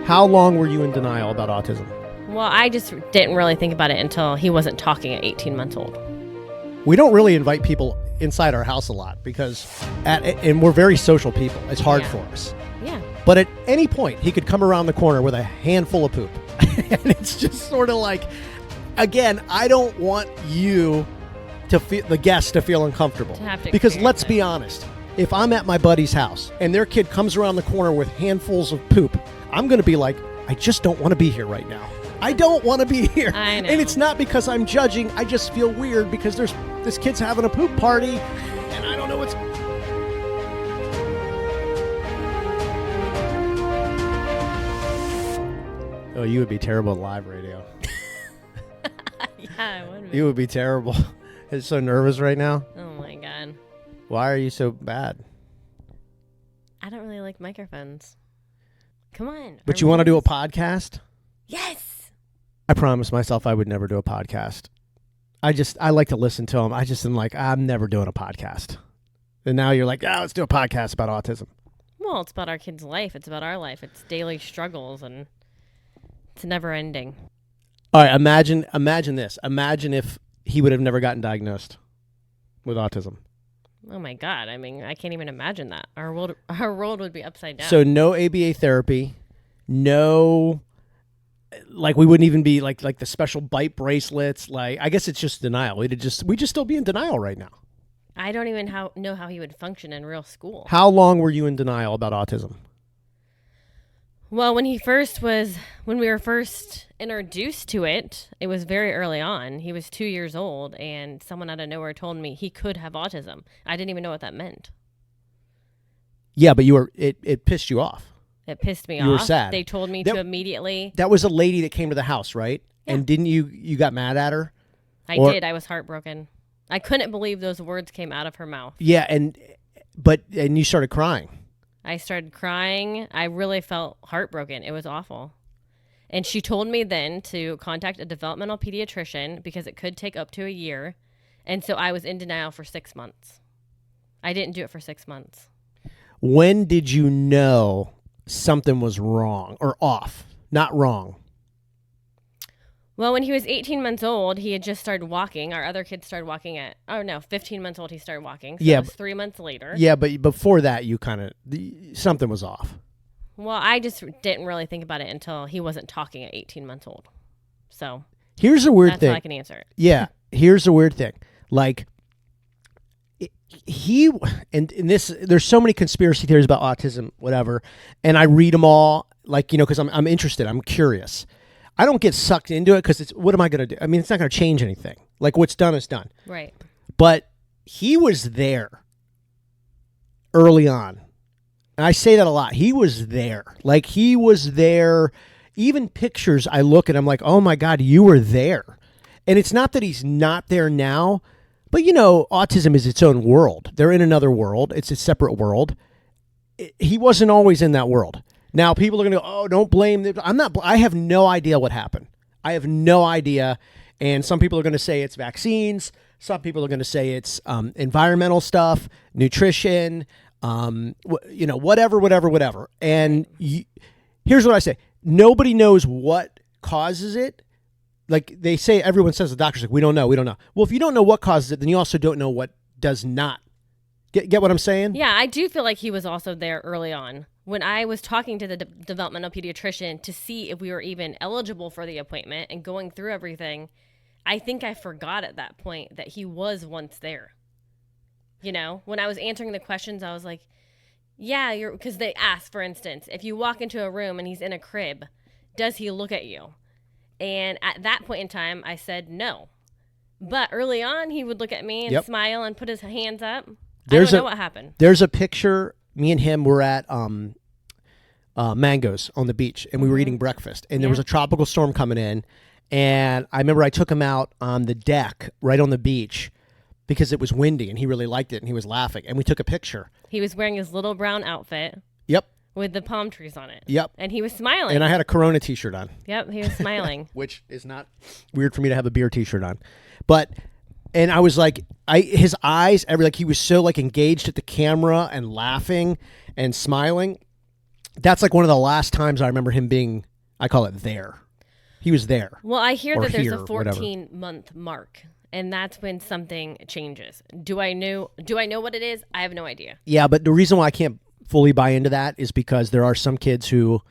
How long were you in denial about autism? Well, I just didn't really think about it until he wasn't talking at 18 months old. We don't really invite people inside our house a lot because, and we're very social people. It's hard for us. Yeah. But at any point, he could come around the corner with a handful of poop. And it's just sort of like, again, I don't want you to feel, the guest to feel uncomfortable. Because let's be honest, if I'm at my buddy's house and their kid comes around the corner with handfuls of poop, I'm going to be like, I just don't want to be here right now. I don't want to be here. I know. And it's not because I'm judging. I just feel weird because this kid's having a poop party and I don't know what's... Oh, you would be terrible at live radio. Yeah, I would be. You would be terrible. I'm so nervous right now. Oh, my God. Why are you so bad? I don't really like microphones. Come on. But you want to do a podcast? Yes. I promised myself I would never do a podcast. I like to listen to them. I just am like, I'm never doing a podcast. And now you're like, let's do a podcast about autism. Well, it's about our kids' life. It's about our life. It's daily struggles, and it's never ending. All right, imagine this. Imagine if he would have never gotten diagnosed with autism. Oh, my God. I mean, I can't even imagine that. Our world would be upside down. So no ABA therapy, no... Like we wouldn't even be like the special bite bracelets. Like I guess it's just denial. We'd just still be in denial right now. I don't even know how he would function in real school. How long were you in denial about autism? Well, when we were first introduced to it, it was very early on. He was 2 years old, and someone out of nowhere told me he could have autism. I didn't even know what that meant. Yeah, but it pissed you off. It pissed me off. You were sad. They told me to immediately. That was a lady that came to the house, right? Yeah. And didn't you got mad at her? I did. I was heartbroken. I couldn't believe those words came out of her mouth. Yeah, and you started crying. I started crying. I really felt heartbroken. It was awful. And she told me then to contact a developmental pediatrician because it could take up to a year. And so I was in denial for 6 months. I didn't do it for 6 months. When did you know something was wrong or off? Not wrong. Well, when he was 18 months old, he had just started walking. Our other kids started walking 15 months old, he started walking. So yeah. It was 3 months later. Yeah, but before that, you something was off. Well, I just didn't really think about it until he wasn't talking at 18 months old. So here's a weird thing. That's how I can answer it. Yeah, here's a weird thing. Like, there's so many conspiracy theories about autism, whatever, and I read them all, because I'm interested, I'm curious. I don't get sucked into it because what am I going to do? I mean, it's not going to change anything. Like, what's done is done. Right. But he was there early on. And I say that a lot. He was there. Like, he was there. Even pictures I look at, I'm like, oh my God, you were there. And it's not that he's not there now, but autism is its own world. They're in another world. It's a separate world. He wasn't always in that world. Now people are going to go, oh, don't blame them. I have no idea what happened. I have no idea. And some people are going to say it's vaccines. Some people are going to say it's environmental stuff, nutrition, whatever. And here's what I say. Nobody knows what causes it. Like they say, everyone says, the doctor's like, we don't know. Well, if you don't know what causes it, then you also don't know what does not. Get what I'm saying? Yeah, I do feel like he was also there early on. When I was talking to the developmental pediatrician to see if we were even eligible for the appointment and going through everything, I think I forgot at that point that he was once there. When I was answering the questions, I was like, yeah, because they asked, for instance, if you walk into a room and he's in a crib, does he look at you? And at that point in time, I said no. But early on, he would look at me and smile and put his hands up. I don't know what happened. There's a picture. Me and him were at Mangoes on the beach, and we were eating breakfast. And there was a tropical storm coming in. And I remember I took him out on the deck right on the beach because it was windy, and he really liked it, and he was laughing. And we took a picture. He was wearing his little brown outfit. Yep. With the palm trees on it. Yep. And he was smiling. And I had a Corona t-shirt on. Yep, he was smiling. Which is not weird for me to have a beer t-shirt on. And I was like, his eyes, he was so engaged at the camera and laughing and smiling. That's like one of the last times I remember him being, I call it there. He was there. Well, I hear Or that there's here, a whatever. 14-month mark, and that's when something changes. Do I know what it is? I have no idea. Yeah, but the reason why I can't fully buy into that is because there are some kids who,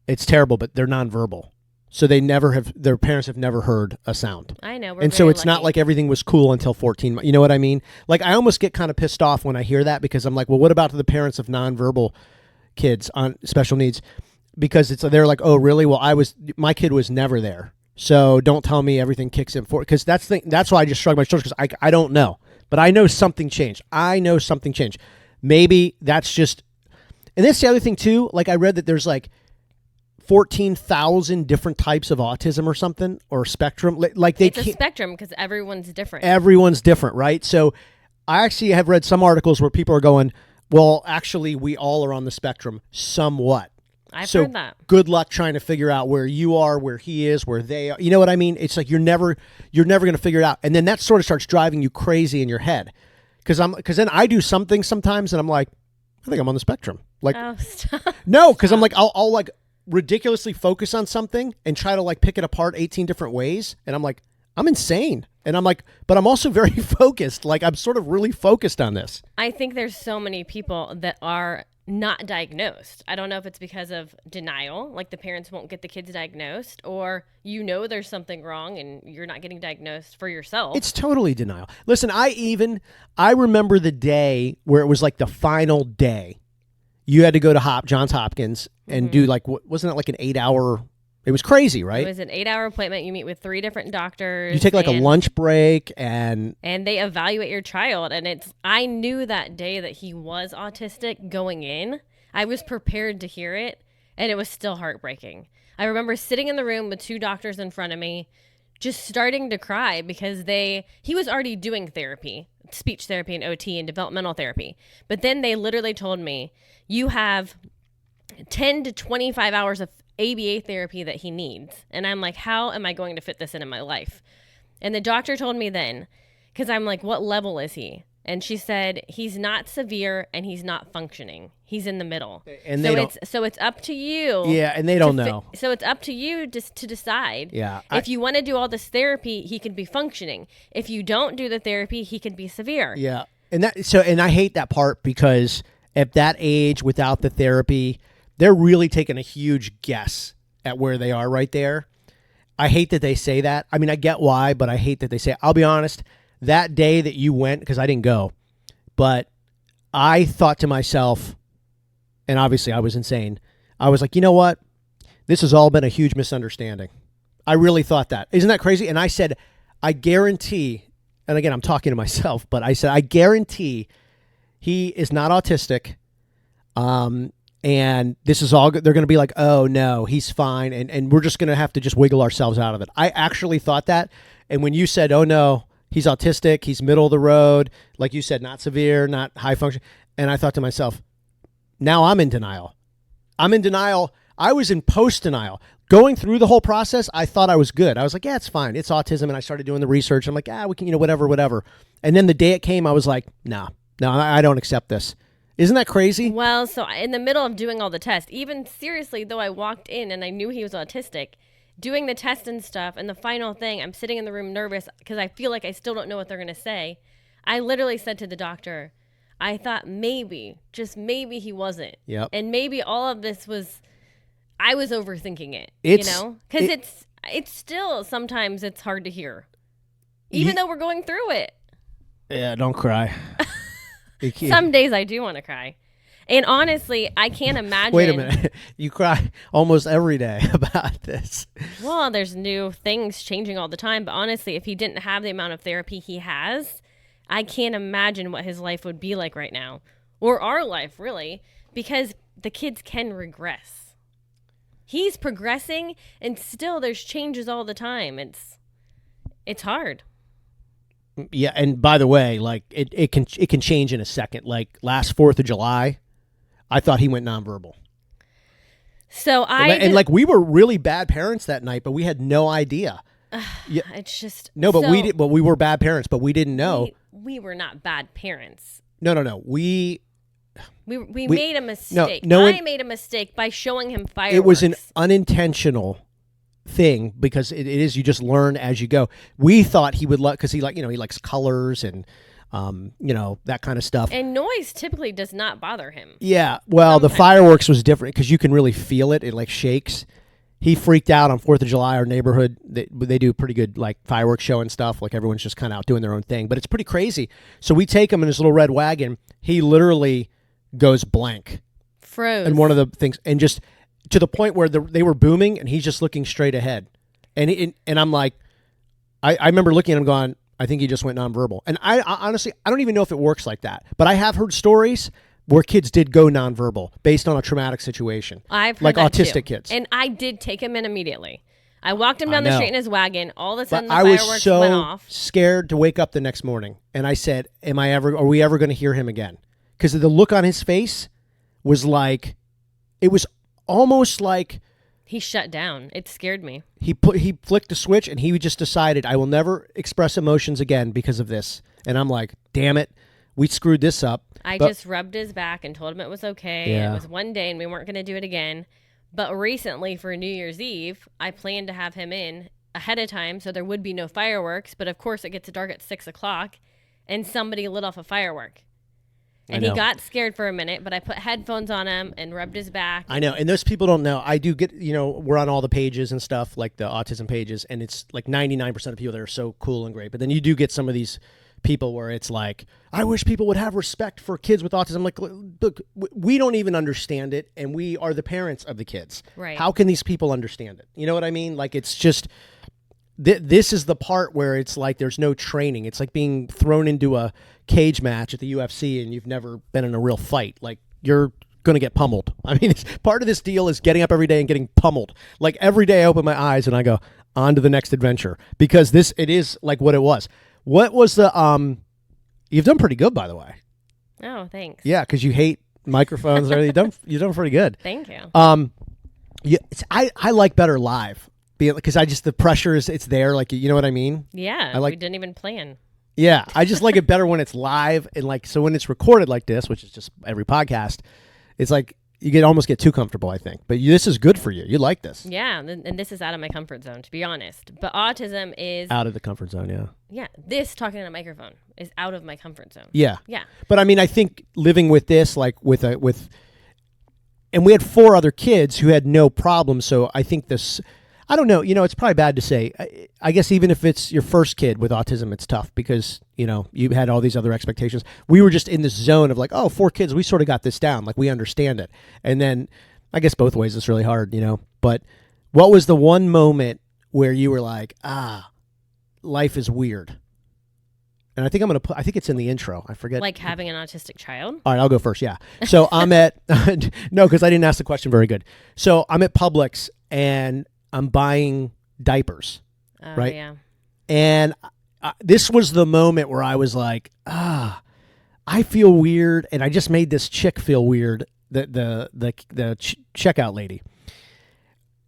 it's terrible, but they're nonverbal. So their parents have never heard a sound. I know. We're And so very it's not lucky. like everything was cool until 14 months. You know what I mean? Like, I almost get kind of pissed off when I hear that, because I'm like, well, what about the parents of nonverbal kids on special needs? Because they're like, oh, really? Well, my kid was never there. So don't tell me everything kicks in for, because that's why I just shrug my shoulders, because I don't know. But I know something changed. Maybe that's just, and that's the other thing too. Like, I read that there's like 14,000 different types of autism or something, or spectrum. Like It's a spectrum because everyone's different. Everyone's different, right? So I actually have read some articles where people are going, well, actually, we all are on the spectrum somewhat. I've So heard that. good luck trying to figure out where you are, where he is, where they are. You know what I mean? It's like you're never going to figure it out, and then that sort of starts driving you crazy in your head, because then I do something sometimes, and I'm like, I think I'm on the spectrum. Like, Oh, stop. no, because I'm like, I'll like ridiculously focus on something and try to like pick it apart 18 different ways, and I'm like, I'm insane. And I'm like, but I'm also very focused. Like, I'm sort of really focused on this. I think there's so many people that are not diagnosed. I don't know if it's because of denial, like the parents won't get the kids diagnosed, or there's something wrong and you're not getting diagnosed for yourself. It's totally denial. Listen, I remember the day where it was like the final day. You had to go to Johns Hopkins and do like, wasn't it like an 8-hour? It was crazy, right? It was an 8-hour appointment. You meet with 3 different doctors. You take like a lunch break and they evaluate your child. And I knew that day that he was autistic going in. I was prepared to hear it, and it was still heartbreaking. I remember sitting in the room with 2 doctors in front of me, just starting to cry because he was already doing therapy, speech therapy and OT and developmental therapy. But then they literally told me, you have 10 to 25 hours of ABA therapy that he needs. And I'm like, how am I going to fit this in my life? And the doctor told me then, because I'm like, what level is he? And she said, he's not severe and he's not functioning. He's in the middle. And so it's up to you. Yeah, and they don't know. So it's up to you just to decide. Yeah. If you want to do all this therapy, he can be functioning. If you don't do the therapy, he can be severe. Yeah. And I hate that part, because at that age without the therapy, they're really taking a huge guess at where they are right there. I hate that they say that. I mean, I get why, but I hate that they say it. I'll be honest, that day that you went, because I didn't go, but I thought to myself, and obviously I was insane, I was like, you know what? This has all been a huge misunderstanding. I really thought that. Isn't that crazy? And I said, I guarantee, and again, I'm talking to myself, but I said, I guarantee he is not autistic. And this is all good. They're going to be like, oh no, he's fine. And we're just going to have to just wiggle ourselves out of it. I actually thought that. And when you said, oh no, he's autistic, he's middle of the road, like you said, not severe, not high function. And I thought to myself, now I'm in denial. I'm in denial. I was in post denial. Going through the whole process, I thought I was good. I was like, yeah, it's fine. It's autism. And I started doing the research. I'm like, we can, whatever. And then the day it came, I was like, no, I don't accept this. Isn't that crazy? Well, so in the middle of doing all the tests, even seriously, though I walked in and I knew he was autistic, doing the test and stuff, and the final thing, I'm sitting in the room nervous because I feel like I still don't know what they're going to say. I literally said to the doctor, I thought maybe, just maybe he wasn't. Yep. And maybe all of this I was overthinking it, Because it's still, sometimes it's hard to hear, even though we're going through it. Yeah, don't cry. Some days I do want to cry. And honestly, I can't imagine. Wait a minute. You cry almost every day about this. Well, there's new things changing all the time. But honestly, if he didn't have the amount of therapy he has, I can't imagine what his life would be like right now. Or our life, really. Because the kids can regress. He's progressing, and still there's changes all the time. It's hard. Yeah, and by the way, like it can change in a second. Like last 4th of July, I thought he went nonverbal. So we were really bad parents that night, but we had no idea. Yeah. It's just but we did. But we were bad parents, but we didn't know. We were not bad parents. No. We made a mistake. no I made a mistake by showing him fireworks. It was an unintentional thing because it is, you just learn as you go. We thought he would because he likes colors and that kind of stuff. And noise typically does not bother him. Yeah, well, the fireworks was different because you can really feel it. It like shakes. He freaked out on 4th of July. Our neighborhood, they do pretty good like fireworks show and stuff. Like everyone's just kind of out doing their own thing, but it's pretty crazy. So we take him in his little red wagon. He literally goes blank. Froze. And one of the things, and just to the point where they were booming, and he's just looking straight ahead. And I'm like, I remember looking at him going, I think he just went nonverbal. And I honestly, I don't even know if it works like that. But I have heard stories where kids did go nonverbal based on a traumatic situation. I've heard like that autistic too. kids. And I did take him in immediately. I walked him down the street in his wagon. All of a sudden, but the I was fireworks so went off. scared to wake up the next morning. And I said, are we ever going to hear him again? Because the look on his face was like, it was almost like he shut down. It scared me. He flicked a switch and he just decided, I will never express emotions again because of this. And I'm like, damn it, we screwed this up. I just rubbed his back and told him it was okay. Yeah. It was one day and we weren't going to do it again. But recently for New Year's Eve, I planned to have him in ahead of time so there would be no fireworks. But of course it gets dark at 6 o'clock and somebody lit off a firework. And he got scared for a minute, but I put headphones on him and rubbed his back. I know. And those people don't know. I do get, we're on all the pages and stuff, like the autism pages, and it's like 99% of people that are so cool and great. But then you do get some of these people where it's like, I wish people would have respect for kids with autism. Like, look, we don't even understand it, and we are the parents of the kids. Right. How can these people understand it? You know what I mean? Like, it's just... This is the part where it's like there's no training. It's like being thrown into a cage match at the UFC and you've never been in a real fight. Like, you're going to get pummeled. I mean, part of this deal is getting up every day and getting pummeled. Like, every day I open my eyes and I go, on to the next adventure. Because it is like what it was. What was the... You've done pretty good, by the way. Oh, thanks. Yeah, because you hate microphones. You've done pretty good. Thank you. I like better live. Because the pressure it's there, like, you know what I mean? Yeah, we didn't even plan. Yeah, I just like it better when it's live, and like, so when it's recorded like this, which is just every podcast, it's like you almost get too comfortable, I think. But this is good for you. You like this. Yeah, and this is out of my comfort zone, to be honest. But autism is out of the comfort zone, yeah. Yeah, this talking on a microphone is out of my comfort zone. Yeah. Yeah. But I mean, I think living with this, like and we had 4 other kids who had no problem, so I think this... I don't know. It's probably bad to say. I guess even if it's your first kid with autism, it's tough because, you had all these other expectations. We were just in this zone of like, 4 kids. We sort of got this down. Like, we understand it. And then I guess both ways it's really hard, But what was the one moment where you were like, life is weird? And I think I think it's in the intro. I forget. Like having an autistic child? All right, I'll go first. Yeah. So I'm at, no, because I didn't ask the question very good. So I'm at Publix and I'm buying diapers, right? Yeah. And this was the moment where I was like, I feel weird, and I just made this chick feel weird. The checkout lady,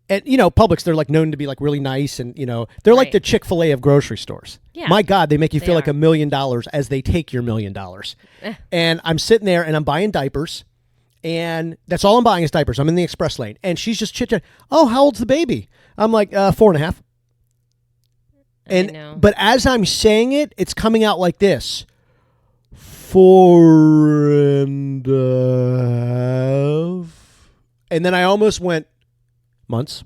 and Publix, they're like known to be like really nice, and they're like the Chick-fil-A of grocery stores. Yeah. My God, they make you feel like $1 million as they take your $1 million. And I'm sitting there and I'm buying diapers. And that's all I'm buying is diapers. I'm in the express lane. And she's just chit-chatting. Oh, how old's the baby? I'm like, 4.5. But as I'm saying it, it's coming out like this. 4.5. And then I almost went, months.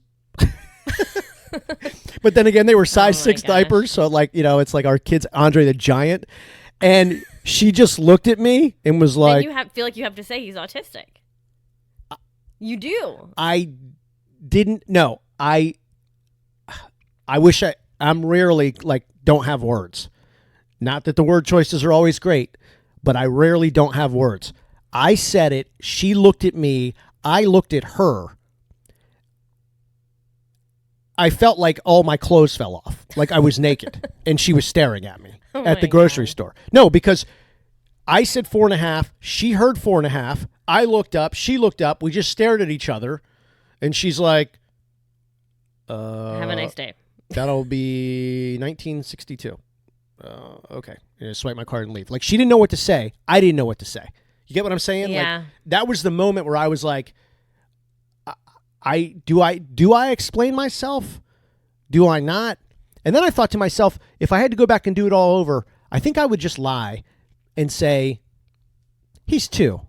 But then again, they were size 6 diapers. So like, it's like our kid's Andre the Giant. And she just looked at me and was like... Then you feel like you have to say he's autistic. You do. I didn't... No. I wish I'm rarely, don't have words. Not that the word choices are always great, but I rarely don't have words. I said it. She looked at me. I looked at her. I felt like all my clothes fell off. Like I was naked. And she was staring at me at the grocery store. No, because I said 4.5. She heard 4.5. I looked up. She looked up. We just stared at each other. And she's like... Have a nice day. That'll be 1962. Okay. Swipe my card and leave. Like, she didn't know what to say. I didn't know what to say. You get what I'm saying? Yeah. Like that was the moment where I was like, do I explain myself? Do I not? And then I thought to myself, if I had to go back and do it all over, I think I would just lie and say, he's 2,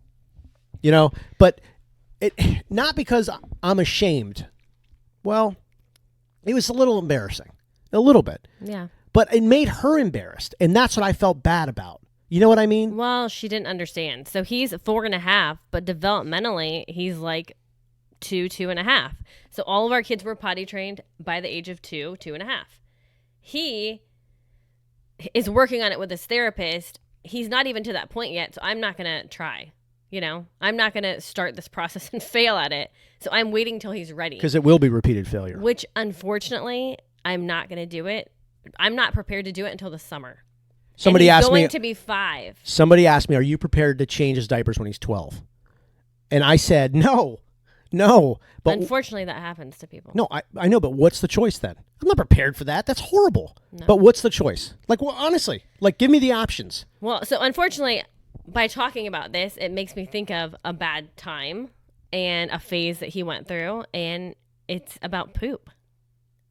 but not because I'm ashamed. Well, it was a little embarrassing, a little bit. Yeah. But it made her embarrassed, and that's what I felt bad about. You know what I mean? Well, she didn't understand. So he's 4.5, but developmentally, he's like 2.5. So all of our kids were potty trained by the age of 2.5. He is working on it with his therapist. He's not even to that point yet, so I'm not going to try. I'm not going to start this process and fail at it. So I'm waiting till he's ready. Because it will be repeated failure. Which, unfortunately, I'm not going to do it. I'm not prepared to do it until the summer. Somebody asked me. Going to be 5. Somebody asked me, "Are you prepared to change his diapers when he's 12?" And I said, "No. But unfortunately, that happens to people. No, I know, but what's the choice then? I'm not prepared for that. That's horrible. No. But what's the choice? Like, well, honestly, like, give me the options. Well, so unfortunately, by talking about this, it makes me think of a bad time and a phase that he went through, and it's about poop.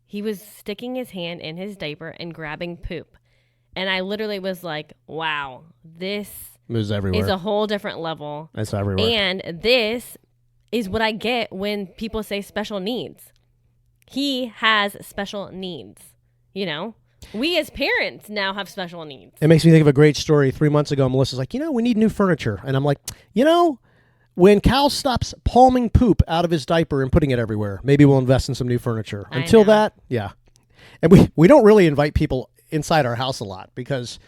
He was sticking his hand in his diaper and grabbing poop. And I literally was like, wow, this is everywhere. Is a whole different level. It's everywhere. And this is what I get when people say special needs. He has special needs, We as parents now have special needs. It makes me think of a great story. 3 months ago, Melissa's like, we need new furniture. And I'm like, when Cal stops palming poop out of his diaper and putting it everywhere, maybe we'll invest in some new furniture. Until that, yeah. And we don't really invite people inside our house a lot because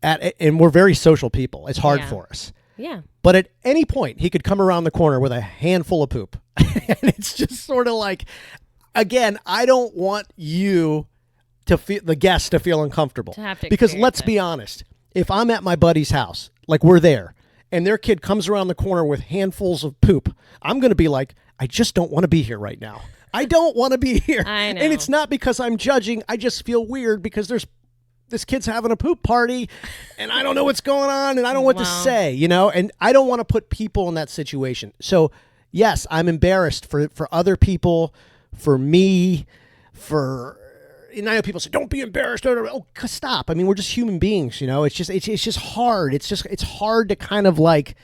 and we're very social people. It's hard for us. Yeah. But at any point, he could come around the corner with a handful of poop. And it's just sort of like, again, I don't want you to feel the guest to feel uncomfortable. Because let's be honest, if I'm at my buddy's house, like we're there, and their kid comes around the corner with handfuls of poop, I'm going to be like, I just don't want to be here right now. I don't want to be here. I know. And it's not because I'm judging. I just feel weird because this kid's having a poop party and I don't know what's going on and I don't know what to say, and I don't want to put people in that situation. So yes, I'm embarrassed for other people, for me, and I know people say, don't be embarrassed. Oh, stop. I mean, we're just human beings, It's just hard. It's hard to kind of like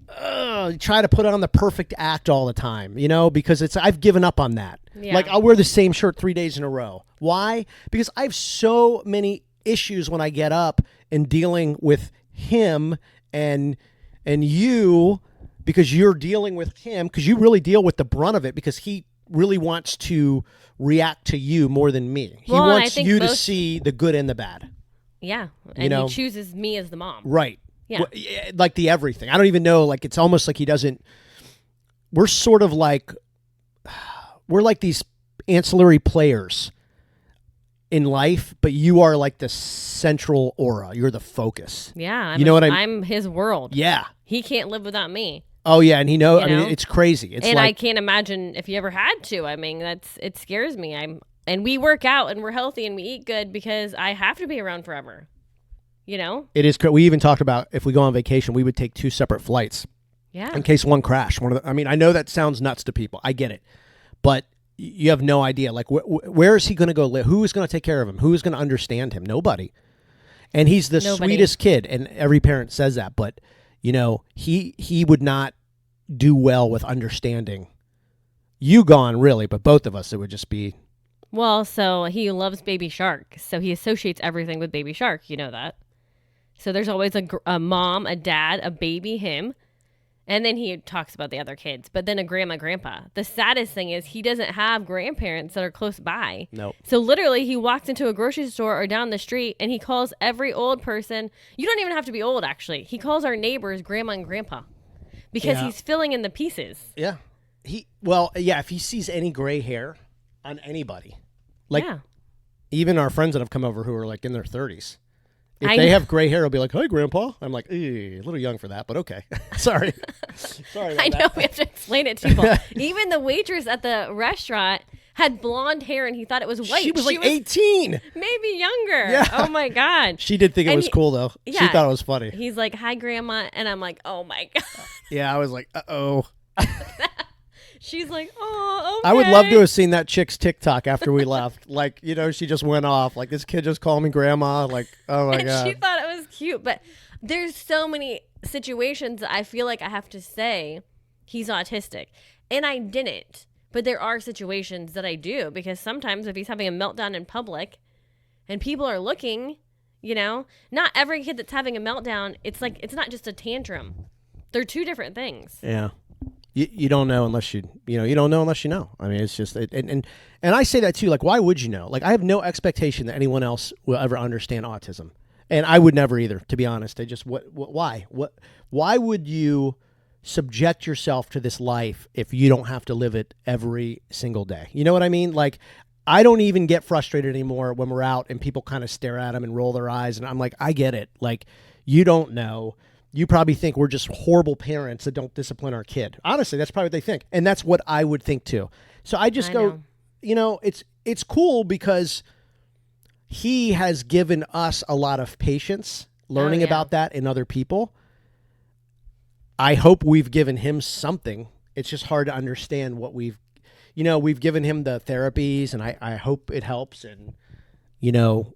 try to put on the perfect act all the time, because I've given up on that. Yeah. Like I'll wear the same shirt 3 days in a row. Why? Because I have so many issues when I get up and dealing with him and you, because you're dealing with him, because you really deal with the brunt of it, because he really wants to react to you more than me. He wants you to see the good and the bad. Yeah. And he chooses me as the mom. Right. Yeah. Like the everything. I don't even know. Like, it's almost like he doesn't. We're sort of like, we're like these ancillary players in life, but you are like the central aura. You're the focus. Yeah. You know what I'm his world. Yeah. He can't live without me. Oh yeah, and I mean, it's crazy. It's and like, I can't imagine if you ever had to. I mean, it scares me. And we work out and we're healthy and we eat good because I have to be around forever. It is. We even talked about if we go on vacation, we would take 2 separate flights. Yeah. In case one crashed. I mean, I know that sounds nuts to people. I get it, but you have no idea. Like, where is he going to go live? Who is going to take care of him? Who is going to understand him? Nobody. And he's the sweetest kid, and every parent says that. But he would not do well with understanding you gone, really. But both of us, it would just be. Well, so he loves Baby Shark, so he associates everything with Baby Shark. You know that. So there's always a mom, a dad, a baby, him. And then he talks about the other kids, but then a grandma, grandpa. The saddest thing is he doesn't have grandparents that are close by. Nope. So literally he walks into a grocery store or down the street and he calls every old person. You don't even have to be old, actually. He calls our neighbors grandma and grandpa because he's filling in the pieces. Yeah. If he sees any gray hair on anybody, like even our friends that have come over who are like in their 30s. If they have gray hair, I'll be like, "Hi, Grandpa." I'm like, a little young for that, but okay. Sorry. Sorry about I know, we have to explain it to people. Even the waitress at the restaurant had blonde hair and he thought it was white. She was like 18. Maybe younger. Yeah. Oh my God. She did think it was cool though. She Yeah. thought it was funny. He's like, hi, Grandma. And I'm like, oh my God. Yeah, I was like, uh-oh. She's like, oh, okay. I would love to have seen that chick's TikTok after we left. Like, you know, she just went off. Like, this kid just called me grandma. Like, oh my And God. she thought it was cute. But there's so many situations that I feel like I have to say he's autistic. And I didn't. But there are situations that I do, because sometimes if he's having a meltdown in public and people are looking, you know, not every kid that's having a meltdown, it's like, it's not just a tantrum. They're two different things. Yeah. You don't know unless you don't know unless you know. I mean, it's just, and I say that too. Like, why would you know? Like, I have no expectation that anyone else will ever understand autism. And I would never either, to be honest. I just, why would you subject yourself to this life if you don't have to live it every single day? You know what I mean? Like, I don't even get frustrated anymore when we're out and people kind of stare at them and roll their eyes. And I'm like, I get it. Like, you don't know. You probably think we're just horrible parents that don't discipline our kid. Honestly, that's probably what they think. And that's what I would think too. So I just go, you know, it's cool because he has given us a lot of patience learning about that in other people. I hope we've given him something. It's just hard to understand what we've given him the therapies, and I hope it helps. And, you know,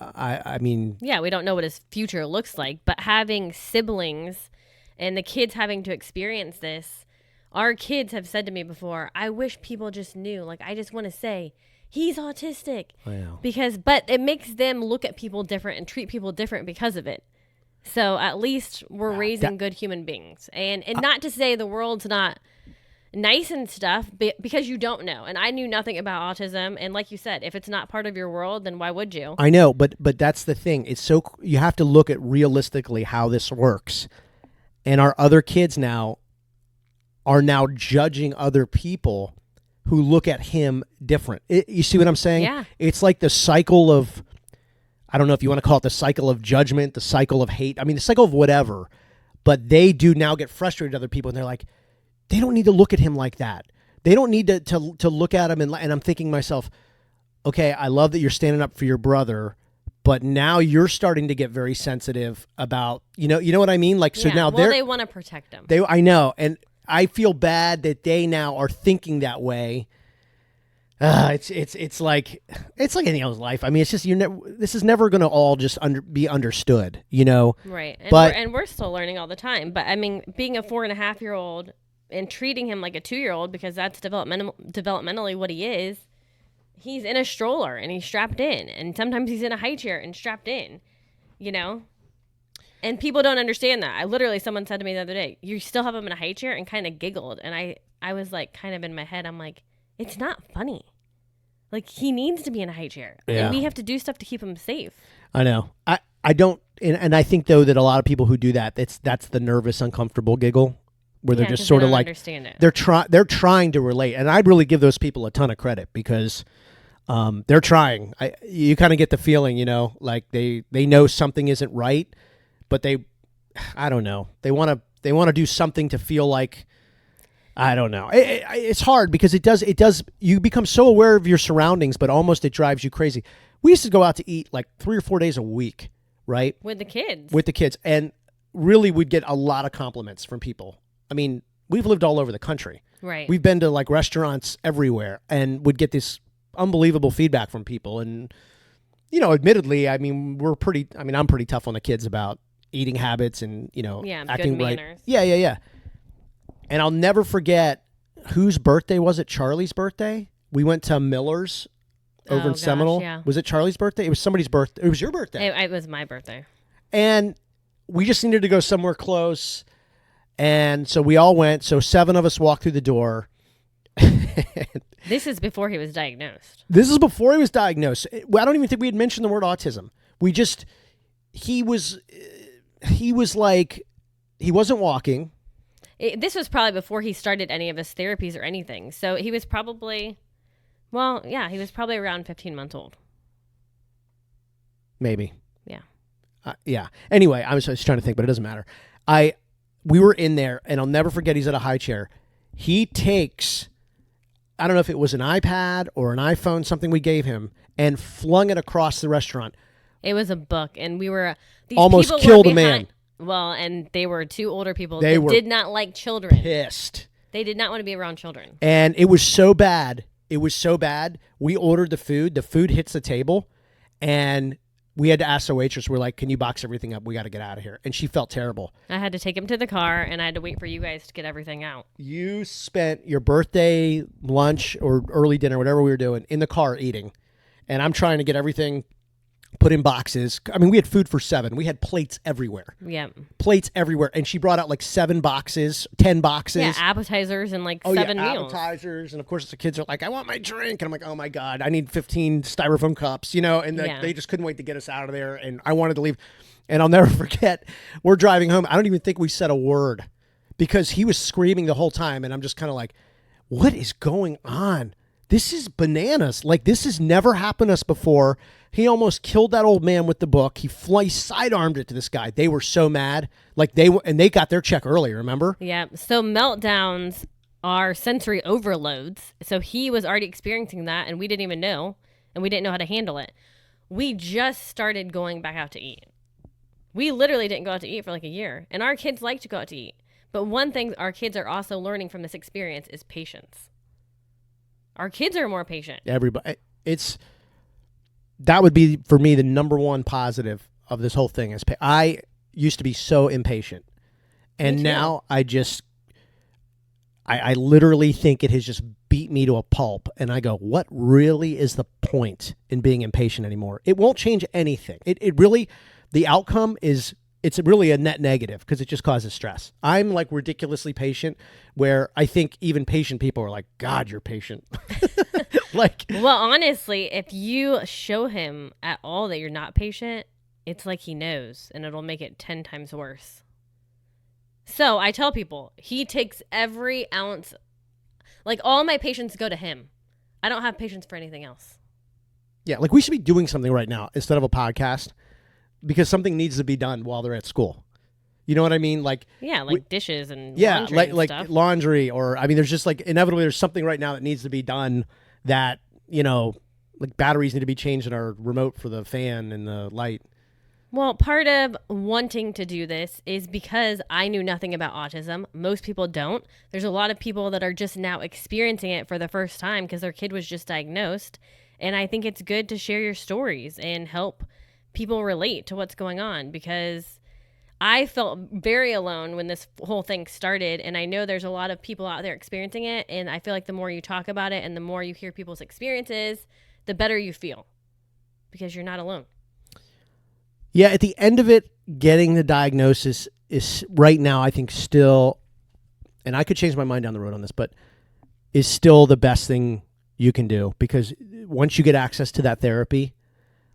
I mean, yeah, we don't know what his future looks like, but having siblings and the kids having to experience this, our kids have said to me before, I wish people just knew. Like, I just want to say he's autistic. Wow. But it makes them look at people different and treat people different because of it. So at least we're raising good human beings, and not to say the world's not nice and stuff, because you don't know. And I knew nothing about autism. And like you said, if it's not part of your world, then why would you? I know, but that's the thing. It's so, you have to look at realistically how this works. And our other kids now are judging other people who look at him different. You see what I'm saying? Yeah. It's like the cycle of, I don't know if you want to call it the cycle of judgment, the cycle of hate. I mean, the cycle of whatever. But they do now get frustrated at other people, and they're like, they don't need to look at him like that. They don't need to look at him. And I'm thinking to myself, okay, I love that you're standing up for your brother, but now you're starting to get very sensitive about, you know what I mean? Like, so now they want to protect him. I know. And I feel bad that they now are thinking that way. It's like anything else in life. I mean, it's just, this is never going to all just be understood, you know? Right. And we're still learning all the time. But I mean, being a 4.5-year-old and treating him like a 2-year-old, because that's developmentally what he is. He's in a stroller and he's strapped in, and sometimes he's in a high chair and strapped in, you know? And people don't understand that. Someone said to me the other day, you still have him in a high chair, and kind of giggled. And I was like, kind of in my head, I'm like, it's not funny. Like, he needs to be in a high chair. Yeah. And we have to do stuff to keep him safe. I know. I don't, and I think though that a lot of people who do that, that's the nervous, uncomfortable giggle, where they're just sort of like, understand it. They're trying to relate. And I'd really give those people a ton of credit, because they're trying. You kind of get the feeling, you know, like they know something isn't right, but I don't know. They want to do something to feel like, I don't know. It's hard, because it does. You become so aware of your surroundings, but almost it drives you crazy. We used to go out to eat like 3 or 4 days a week, right? With the kids. And really we'd get a lot of compliments from people. I mean, we've lived all over the country. Right. We've been to like restaurants everywhere, and would get this unbelievable feedback from people. And, you know, admittedly, I mean, I'm pretty tough on the kids about eating habits and, you know, acting good right. manners. Yeah. And I'll never forget, whose birthday was it? Charlie's birthday? We went to Miller's over in Seminole. Yeah. Was it Charlie's birthday? It was somebody's birthday. It was your birthday. It was my birthday. And we just needed to go somewhere close. And so we all went. So 7 of us walked through the door. This is before he was diagnosed. This is before he was diagnosed. I don't even think we had mentioned the word autism. He was like, he wasn't walking. This was probably before he started any of his therapies or anything. So he was probably, he was probably around 15 months old. Maybe. Yeah. Yeah. Anyway, I was just trying to think, but it doesn't matter. We were in there, and I'll never forget, he's at a high chair. He takes I don't know if it was an iPad or an iPhone, something we gave him, and flung it across the restaurant. It was a book, and we were these Almost people killed were a man. Well, and they were two older people They that were did not like children. Pissed. They did not want to be around children. And it was so bad. It was so bad. We ordered the food. The food hits the table, and we had to ask the waitress. We're like, "Can you box everything up? We got to get out of here." And she felt terrible. I had to take him to the car, and I had to wait for you guys to get everything out. You spent your birthday lunch or early dinner, whatever we were doing, in the car eating, and I'm trying to get everything put in boxes. I mean, we had food for 7. We had plates everywhere. Yeah. Plates everywhere. And she brought out like 7 boxes, 10 boxes. Yeah, appetizers and like 7 meals. Appetizers. And of course, the kids are like, I want my drink. And I'm like, oh my God, I need 15 styrofoam cups, you know? And they just couldn't wait to get us out of there. And I wanted to leave. And I'll never forget, we're driving home. I don't even think we said a word because he was screaming the whole time. And I'm just kind of like, what is going on? This is bananas. Like, this has never happened to us before. He almost killed that old man with the book. He sidearmed it to this guy. They were so mad. Like, they got their check early, remember? Yeah. So meltdowns are sensory overloads. So he was already experiencing that, and we didn't even know, and we didn't know how to handle it. We just started going back out to eat. We literally didn't go out to eat for like a year, and our kids like to go out to eat. But one thing our kids are also learning from this experience is patience. Our kids are more patient. Everybody, that would be for me the number one positive of this whole thing. I used to be so impatient, and now I literally think it has just beat me to a pulp. And I go, what really is the point in being impatient anymore? It won't change anything. It really, the outcome is. It's really a net negative because it just causes stress. I'm like ridiculously patient where I think even patient people are like, God, you're patient. Like, well, honestly, if you show him at all that you're not patient, it's like he knows and it'll make it 10 times worse. So I tell people he takes every ounce, like all my patience go to him. I don't have patience for anything else. Yeah. Like we should be doing something right now instead of a podcast. Because something needs to be done while they're at school. You know what I mean? Like dishes and laundry and like stuff. laundry, or I mean, there's just like inevitably there's something right now that needs to be done that, you know, like batteries need to be changed in our remote for the fan and the light. Well, part of wanting to do this is because I knew nothing about autism. Most people don't. There's a lot of people that are just now experiencing it for the first time because their kid was just diagnosed. And I think it's good to share your stories and help people relate to what's going on, because I felt very alone when this whole thing started, and I know there's a lot of people out there experiencing it, and I feel like the more you talk about it and the more you hear people's experiences, the better you feel because you're not alone. Yeah, at the end of it, getting the diagnosis is right now, I think still, and I could change my mind down the road on this, but is still the best thing you can do, because once you get access to that therapy,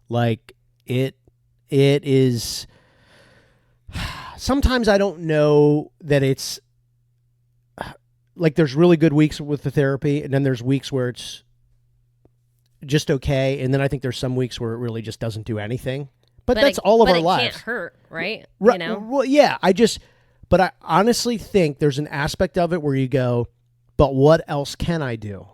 like it is. Sometimes I don't know that it's like there's really good weeks with the therapy, and then there's weeks where it's just okay, and then I think there's some weeks where it really just doesn't do anything. But that's all of our lives. But it can't hurt, right? Right. You know? Well, yeah. But I honestly think there's an aspect of it where you go, but what else can I do?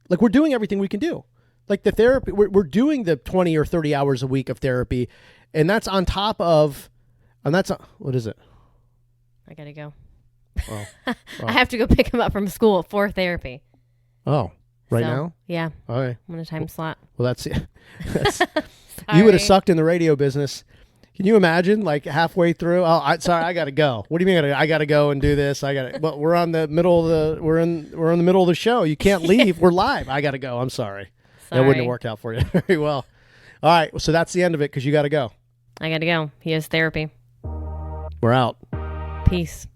Like, we're doing everything we can do. Like the therapy, we're doing the 20 or 30 hours a week of therapy, and that's on top of, what is it? I gotta go. Oh. I have to go pick him up from school for therapy. Oh, right now? Yeah. Okay. I'm on a time slot. Well, that's you would have sucked in the radio business. Can you imagine, like halfway through? Oh, I got to go. What do you mean? I got to go and do this. But we're on the middle of we're in the middle of the show. You can't leave. We're live. I got to go. I'm sorry. That wouldn't have worked out for you very well. All right. So that's the end of it because you got to go. I got to go. He has therapy. We're out. Peace.